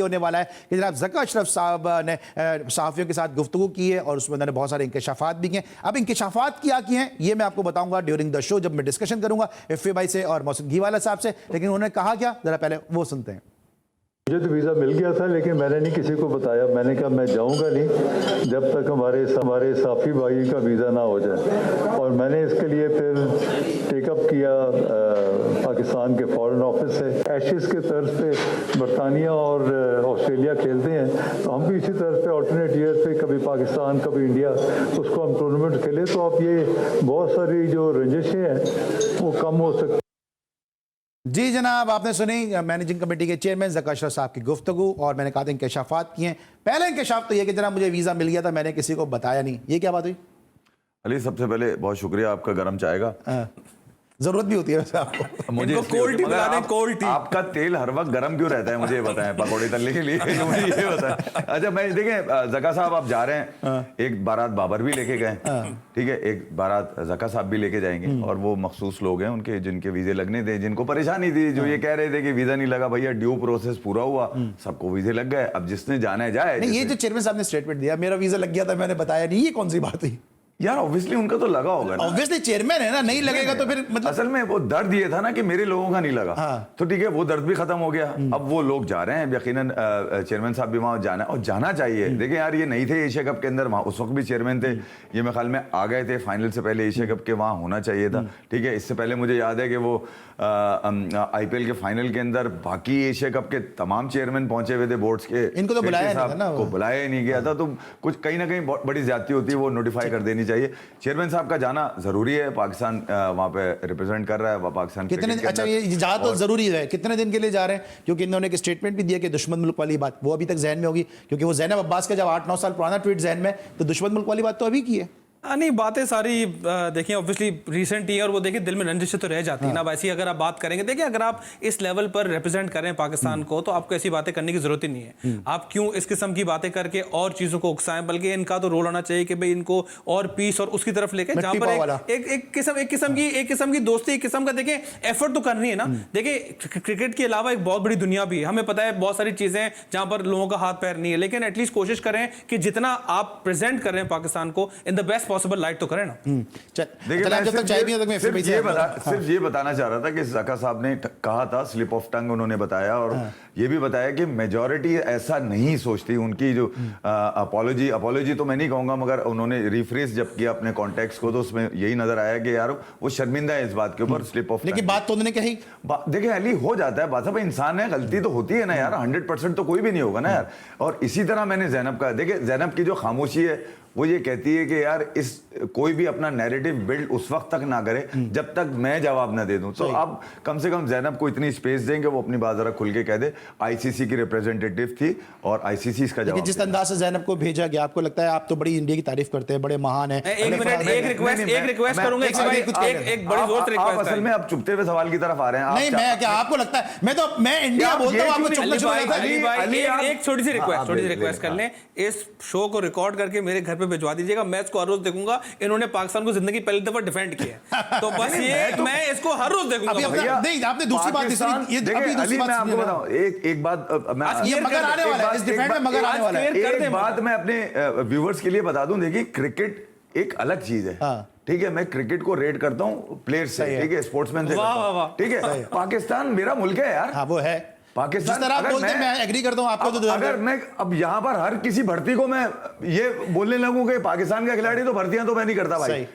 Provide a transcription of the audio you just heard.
होने वाला है कि जनाब ज़का अशरफ साहब ने सहाफ़ियों के साथ गुफ्तगू की है और उसमें उन्होंने बहुत सारे इंकशाफात भी किए। अब इंकशाफात क्या किए हैं ये मैं आपको बताऊंगा ड्यूरिंग द शो, जब मैं डिस्कशन करूंगा इफ़े भाई से और मौसम घीवाला साहब से। लेकिन उन्होंने कहा क्या, जरा पहले वो सुनते हैं। मुझे तो वीज़ा मिल गया था, लेकिन मैंने नहीं किसी को बताया। मैंने कहा मैं जाऊंगा नहीं जब तक हमारे साफ़ी भाई का वीज़ा ना हो जाए। और मैंने इसके लिए फिर टेकअप किया पाकिस्तान के फॉरेन ऑफिस से। एशेज़ के तर्ज पे बरतानिया और ऑस्ट्रेलिया खेलते हैं, तो हम भी इसी तर्ज पे ऑल्टरनेट ईयर पे कभी पाकिस्तान कभी इंडिया उसको हम टूर्नामेंट खेले। तो अब ये बहुत सारी जो रंजिशें हैं वो कम हो सकती। जी जनाब, आपने सुनी मैनेजिंग कमेटी के चेयरमैन ज़का अशरफ साहब की गुफ्तगू और मैंने कहा था इंकशाफात किए हैं। पहला इंकशाफ तो ये कि जनाब मुझे वीज़ा मिल गया था, मैंने किसी को बताया नहीं। ये क्या बात हुई? अली, सबसे पहले बहुत शुक्रिया आपका गर्म चाय का। जरूरत भी होती है वैसे आपको। मुझे कोल्ड टी पिला दें, कोल्ड टी। आपका तेल हर वक्त गर्म क्यों रहता है मुझे ये बताएं, पकौड़े तलने के लिए मुझे ये बताएं। अच्छा, मैं देखें ज़का साहब आप जा रहे हैं, एक बारात बाबर भी लेके गए, ठीक है, एक बारात ज़का साहब भी लेके जाएंगे और वो मखसूस लोग हैं उनके जिनके वीजे लगने थे, जिनको परेशानी थी, जो ये कह रहे थे कि वीजा नहीं लगा। भैया ड्यू प्रोसेस पूरा हुआ, सबको वीजे लग गए। अब जिसने जाना है जाए। नहीं, ये जो चेयरमैन साहब ने स्टेटमेंट दिया मेरा वीजा लग गया था मैंने बताया नहीं, ये कौन सी बात हुई? यार ऑब्वियसली उनका तो लगा होगा ना, ऑब्वियसली चेयरमैन है ना, नहीं लगेगा तो फिर मतलब असल में वो दर्द ये था ना कि मेरे लोगों का नहीं लगा। तो ठीक है, वो दर्द भी खत्म हो गया। अब वो लोग जा रहे हैं, यकीनन चेयरमैन साहब भी वहां जाना और जाना चाहिए। देखिए यार, ये नहीं थे एशिया कप के अंदर, वहां उस वक्त भी चेयरमैन थे, ये मेरे ख्याल में आ गए थे फाइनल से पहले एशिया कप के, वहां होना चाहिए था। ठीक है, इससे पहले मुझे याद है कि वो IPL के फाइनल के अंदर बाकी एशिया कप के तमाम चेयरमैन पहुंचे हुए थे बोर्ड्स के, इनको तो बुलाया नहीं था ना, को बुलाया ही नहीं गया था। तो कुछ कहीं ना कहीं बहुत बड़ी ज्यादती होती है, वो नोटिफाई कर देनी चाहिए। चेयरमैन साहब का जाना जरूरी है, पाकिस्तान वहां पे रिप्रेजेंट कर रहा है, पाकिस्तान कितने, अच्छा ये जा तो जरूरी है, कितने दिन के लिए जा रहे हैं? क्योंकि इन्होंने एक स्टेटमेंट भी दिया कि दुश्मन मुल्क वाली बात वो अभी तक जहन में होगी, क्योंकि वो ज़ैनब अब्बास का जब 8-9 साल पुराना ट्वीट जहन में, तो दुश्मन मुल्क वाली बात तो अभी की है। नहीं, बातें सारी देखिए ऑब्वियसली रिसेंट ईयर वो देखिए दिल में रंजिश तो रह जाती है ना। वैसे अगर आप बात करेंगे, देखिए अगर आप इस लेवल पर रिप्रेजेंट कर रहे हैं पाकिस्तान को, तो आपको ऐसी बातें करने की जरूरत ही नहीं है। आप क्यों इस किस्म की बातें करके और चीजों को उकसाएं? बल्कि इनका तो रोल होना चाहिए कि भाई इनको और पीस और उसकी तरफ लेके, जहां पर एक किस्म की दोस्ती, एक किस्म का देखिए एफर्ट तो करनी है ना। देखिए क्रिकेट के अलावा एक बहुत बड़ी दुनिया भी है, हमें पता है बहुत सारी चीजें जहां पर लोगों का हाथ पैर नहीं है, लेकिन एटलीस्ट कोशिश करें कि जितना आप प्रेजेंट कर रहे हैं पाकिस्तान को in the best possible light तो करें ना। देखिए मैं सिर्फ ये बताना चाह रहा था कि ज़का साहब ने कहा था, स्लिप ऑफ टंग उन्होंने बताया, और ये भी बताया कि मेजॉरिटी ऐसा नहीं सोचती। उनकी जो अपॉलॉजी तो मैं नहीं कहूंगा, मगर उन्होंने रिफ्रेस जब किया अपने कॉन्टेक्स्ट को, तो उसमें यही नजर आया कि यार वो शर्मिंदा है इस बात के ऊपर, स्लिप ऑफ। लेकिन बात तो उन्होंने कही, देखिए अली, हो जाता है बात, साहब इंसान है, गलती तो होती है ना यार, 100% तो कोई भी नहीं होगा ना यार। और इसी तरह मैंने ज़ैनब का, देखिए ज़ैनब की जो खामोशी है वो ये कहती है कि यार इस कोई भी अपना नैरेटिव बिल्ड उस वक्त तक ना करे जब तक मैं जवाब ना दे दूं। तो अब कम से कम ज़ैनब को इतनी स्पेस देंगे, वो अपनी बात जरा खुल के कह दे। ICC की रिप्रेजेंटेटिव थी और ICC इसका जवाब। जिस अंदाज से ज़ैनब को भेजा गया, आपको लगता है आप तो बड़ी इंडिया की तारीफ करते हैं, बड़े महान हैं। एक मिनट, एक रिक्वेस्ट करूंगा, एक बड़ी जोर से रिक्वेस्ट। असल में आप चुपते हुए सवाल की तरफ आ रहे हैं। नहीं, मैं क्या, आपको लगता है मैं इंडिया बोलता हूं, आपको चुपना चाहिए? एक छोटी सी रिक्वेस्ट कर लें, इस शो को रिकॉर्ड करके मेरे घर पे भिजवा दीजिएगा, मैं इसको हर रोज देखूंगा। इन्होंने पाकिस्तान को जिंदगी पहली दफा डिफेंड किया, तो बस ये मैं इसको हर रोज देखूंगा। नहीं, आपने दूसरी बात, मैं आपको बताऊं एक बात, एक बात मैं अपने व्यूवर्स के लिए बता दूं। देखिए क्रिकेट एक अलग चीज है, ठीक है, मैं क्रिकेट को रेट करता हूं प्लेयर से, ठीक है, स्पोर्ट्समैन से, ठीक है। पाकिस्तान मेरा मुल्क है यार। हाँ, वो है पाकिस्तान। जिस तरह आप बोलते हैं मैं एग्री करता हूं आपको। तो अगर मैं अब यहां पर हर किसी भर्ती को मैं ये बोलने लगूं कि पाकिस्तान का खिलाड़ी, तो भर्तियां तो मैं नहीं करता भाई।